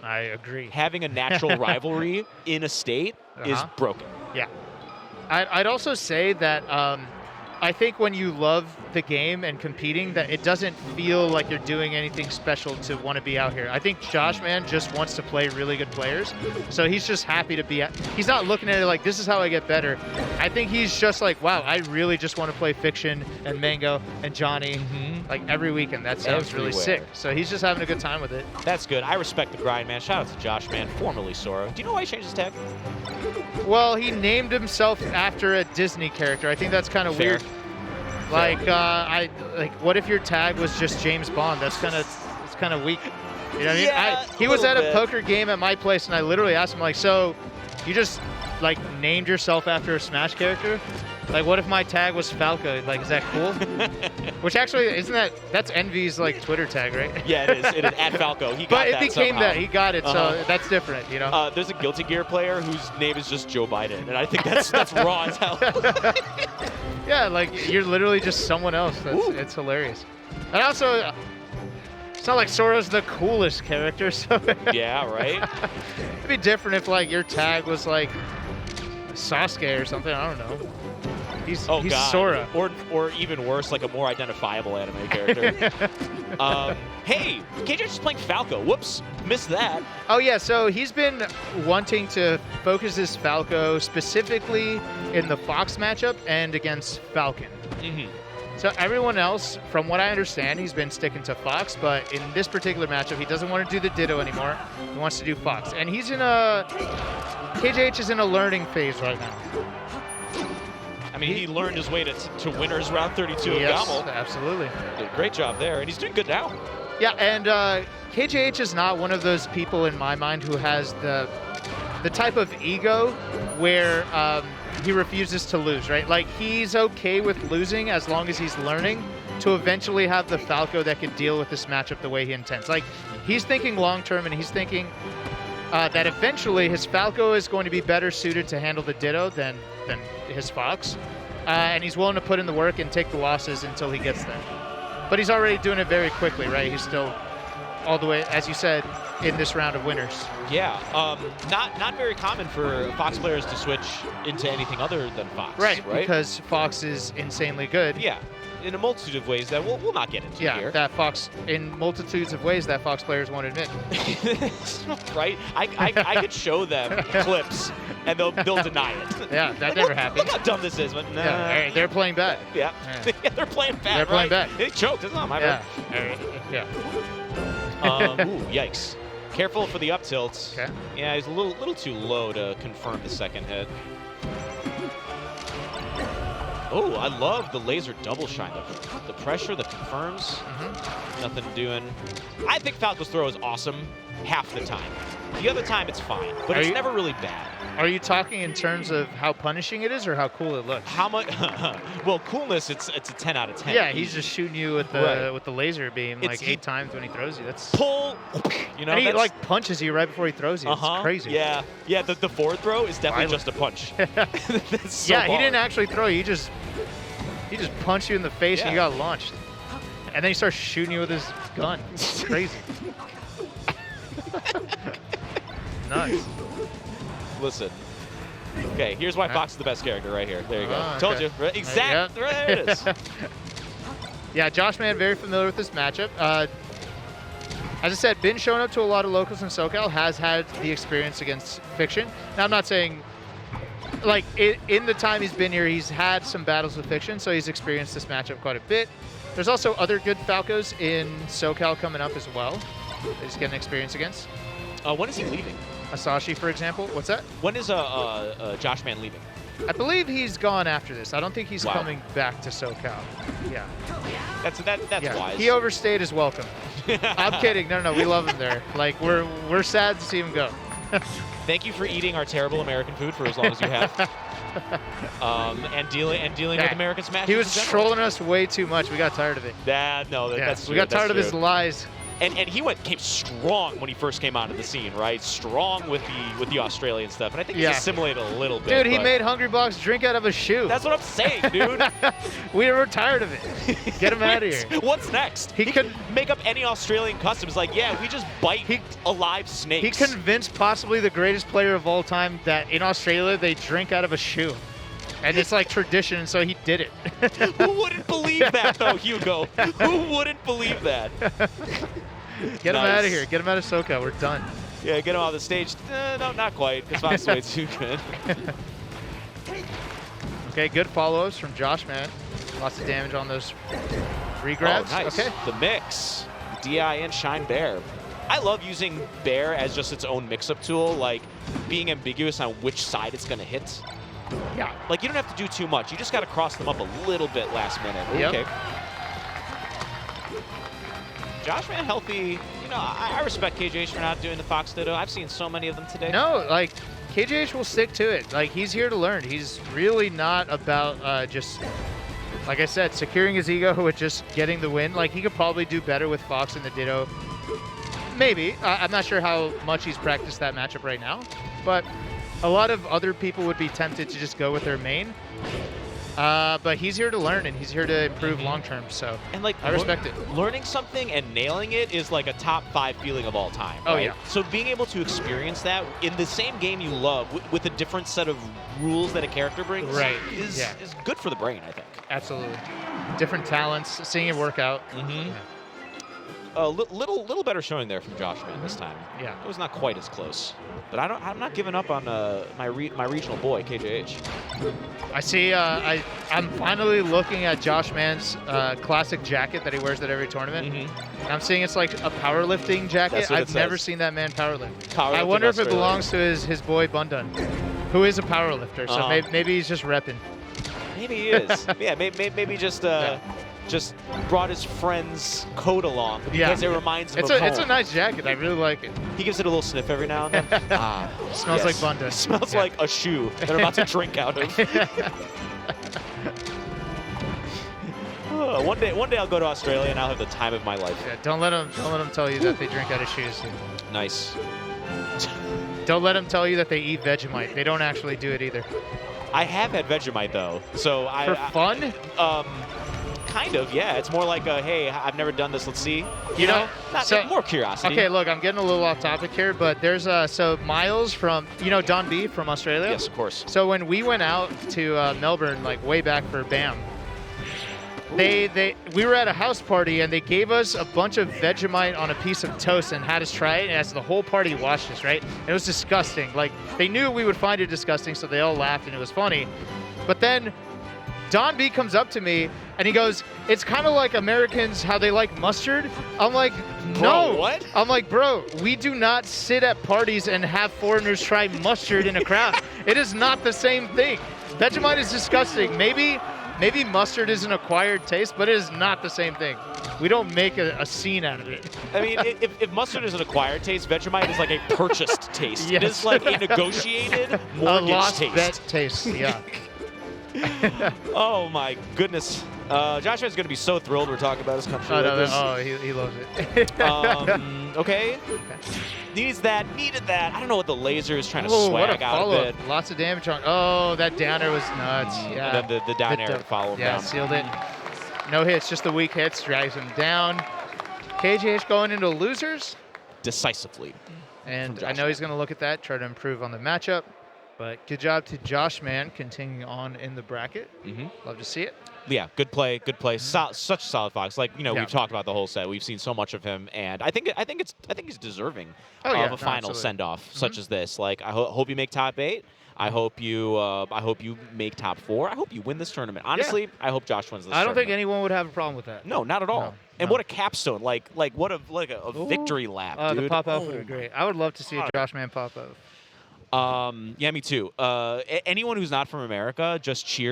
I agree. Having a natural rivalry in a state is broken. Yeah. I'd also say that I think when you love the game and competing, that it doesn't feel like you're doing anything special to want to be out here. I think Joshman just wants to play really good players, so he's just happy to be he's not looking at it like, this is how I get better. I think he's just like, wow, I really just want to play Fiction and Mango and Johnny like every weekend. That sounds really sick. So he's just having a good time with it. That's good. I respect the grind, man. Shout out to Joshman, formerly Sora. Do you know why he changed his tag? Well, he named himself after a Disney character. I think that's kind of weird. Like, what if your tag was just James Bond? It's kind of weak. You know what I mean? Yeah, he was at a poker game at my place, and I literally asked him, like, so you just like named yourself after a Smash character? Like, what if my tag was Falco? Like, is that cool? Which actually, that's Envy's like Twitter tag, right? Yeah, it is. It is at Falco. He got but it became somehow. that. He got it, so that's different, you know? There's a Guilty Gear player whose name is just Joe Biden, and I think that's raw as hell. Yeah, like, you're literally just someone else. It's hilarious. And also, it's not like Sora's the coolest character, so... Yeah, right? It'd be different if, like, your tag was, like, Sasuke or something. I don't know. He's God. Sora. Or even worse, like a more identifiable anime character. Hey, KJH is playing Falco. Whoops, missed that. Oh, yeah, so he's been wanting to focus his Falco specifically in the Fox matchup and against Falcon. So everyone else, from what I understand, he's been sticking to Fox, but in this particular matchup, he doesn't want to do the Ditto anymore. He wants to do Fox. And he's in KJH is in a learning phase right now. I mean, he learned his way to winners round 32 of Yes, GOML. absolutely. Did a great job there, and he's doing good now. Yeah, and KJH is not one of those people in my mind who has the type of ego where he refuses to lose, right? Like, he's okay with losing as long as he's learning to eventually have the Falco that can deal with this matchup the way he intends. Like, he's thinking long-term, and he's thinking that eventually his Falco is going to be better suited to handle the Ditto than his Fox. And he's willing to put in the work and take the losses until he gets there. But he's already doing it very quickly, right? He's still all the way, as you said, in this round of winners. Yeah, not very common for Fox players to switch into anything other than Fox. Right? Because Fox is insanely good. Yeah, in a multitude of ways that we'll not get into here. Yeah, that Fox, in multitudes of ways that Fox players won't admit. Right? I could show them clips, and they'll deny it. Yeah, that never happens. Look how dumb this is. But, nah. Yeah, they're playing bad. Yeah, yeah. They're playing bad. They're playing bad. They choked. It's not my bad. Yeah. Ooh, yikes. Careful for the up tilt. Okay. Yeah, he's a little too low to confirm the second hit. Oh, I love the laser double shine. The pressure, the confirms. Nothing doing. I think Falco's throw is awesome half the time. The other time it's fine, but it's never really bad. Are you talking in terms of how punishing it is or how cool it looks? How much? Well, coolness, it's a 10 out of 10. Yeah, he's just shooting you with the laser beam like 8 times when he throws you. That's pull. You know, and he like punches you right before he throws you. It's crazy. Yeah, yeah. The forward throw is definitely just a punch. That's so yeah, he hard. didn't actually throw you. He just punched you in the face and you got launched. And then he starts shooting you with his gun. It's crazy. Nuts. Listen. Okay, here's why Fox is the best character right here. There you go. Okay. Told you. Right? Exactly. There it is. Yeah, Joshman, very familiar with this matchup. As I said, been showing up to a lot of locals in SoCal, has had the experience against Fiction. Now, I'm not saying, like, in the time he's been here, he's had some battles with Fiction, so he's experienced this matchup quite a bit. There's also other good Falcos in SoCal coming up as well that he's getting experience against. When is he leaving? Asashi, for example. What's that? When is Joshman leaving? I believe he's gone after this. I don't think he's coming back to SoCal. Yeah. That's wise. He overstayed his welcome. I'm kidding. No, we love him there. Like, we're sad to see him go. Thank you for eating our terrible American food for as long as you have. And dealing with American Smash. He was trolling us way too much. We got tired of it. That's true. We got tired of his lies. And he came strong when he first came onto the scene, right? Strong with the Australian stuff, and I think he's assimilated a little bit. Dude, he made Hungry Box drink out of a shoe. That's what I'm saying, dude. We were tired of it. Get him out of here. What's next? He could make up any Australian customs. Like, yeah, we just bite alive snakes. He convinced possibly the greatest player of all time that in Australia they drink out of a shoe. And it's like tradition, and so he did it. Who wouldn't believe that, though, Hugo? Who wouldn't believe that? Get him out of here. Get him out of SoCal. We're done. Yeah, get him off the stage. No, not quite, because Fox is way too good. Okay, good follow-ups from Joshman. Lots of damage on those regrabs. Oh, nice. Okay. The mix. DI and Shine Bear. I love using Bear as just its own mix-up tool, like being ambiguous on which side it's going to hit. Yeah. Like, you don't have to do too much. You just got to cross them up a little bit last minute. Yep. Okay. Joshman healthy. You know, I respect KJH for not doing the Fox Ditto. I've seen so many of them today. No, like, KJH will stick to it. Like, he's here to learn. He's really not about just, like I said, securing his ego with just getting the win. Like, he could probably do better with Fox in the Ditto. Maybe. I'm not sure how much he's practiced that matchup right now. But a lot of other people would be tempted to just go with their main. But he's here to learn, and he's here to improve long-term, so and like, I respect it. Learning something and nailing it is like a top 5 feeling of all time, right? Oh, yeah. So being able to experience that in the same game you love with a different set of rules that a character brings is good for the brain, I think. Absolutely. Different talents, seeing it work out. Mm-hmm. A little better showing there from Joshman this time. Yeah. It was not quite as close. But I'm not giving up on my regional boy, KJH. I see. I'm finally looking at Joshman's classic jacket that he wears at every tournament. And I'm seeing it's like a powerlifting jacket. I've never seen that man powerlift. I wonder if it belongs to his boy Bundun, who is a powerlifter. So maybe he's just repping. Maybe he is. Yeah, maybe just just brought his friend's coat along because it reminds him of home. It's a nice jacket. I really like it. He gives it a little sniff every now and then. Smells like Bunda. Smells like a shoe they're about to drink out of. One day I'll go to Australia and I'll have the time of my life. Yeah, don't let them tell you that they drink out of shoes. Nice. Don't let them tell you that they eat Vegemite. They don't actually do it either. I have had Vegemite though, so for fun. Kind of, yeah. It's more like a, hey, I've never done this, let's see. You know? More curiosity. Okay, look, I'm getting a little off topic here, but there's so Miles from, Don B from Australia? Yes, of course. So when we went out to Melbourne, like way back for BAM, we were at a house party and they gave us a bunch of Vegemite on a piece of toast and had us try it, and as the whole party watched us, right? And it was disgusting. Like, they knew we would find it disgusting, so they all laughed and it was funny. But then Don B comes up to me and he goes, it's kind of like Americans, how they like mustard. I'm like, no. Bro, what? I'm like, bro, we do not sit at parties and have foreigners try mustard in a crowd. It is not the same thing. Vegemite is disgusting. Maybe mustard is an acquired taste, but it is not the same thing. We don't make a scene out of it. I mean, if mustard is an acquired taste, Vegemite is like a purchased taste. Yes. It is like a negotiated mortgage a lost taste. bet taste, yeah. Oh my goodness. Joshua's going to be so thrilled we're talking about his country. He loves it. Okay. Needed that. I don't know what the laser is trying to what swag a out of it. Lots of damage on. Oh, that downer was nuts. Yeah. And then the down air followed him down. Yeah, sealed it. No hits, just the weak hits, drags him down. KJH going into losers. Decisively. And I know he's going to look at that, try to improve on the matchup. But good job to Joshman continuing on in the bracket. Love to see it. Yeah, good play. Such a solid Fox. Like, we've talked about the whole set. We've seen so much of him, and I think he's deserving of a final send-off such as this. Like, I hope you make top 8. I hope you make top 4. I hope you win this tournament. Honestly, I hope Josh wins this tournament. I don't think anyone would have a problem with that. No, not at all. And what a capstone! Like what a victory lap, dude. The pop off would be great. I would love to see a Joshman pop off. Yeah, me too. Anyone who's not from America just cheers.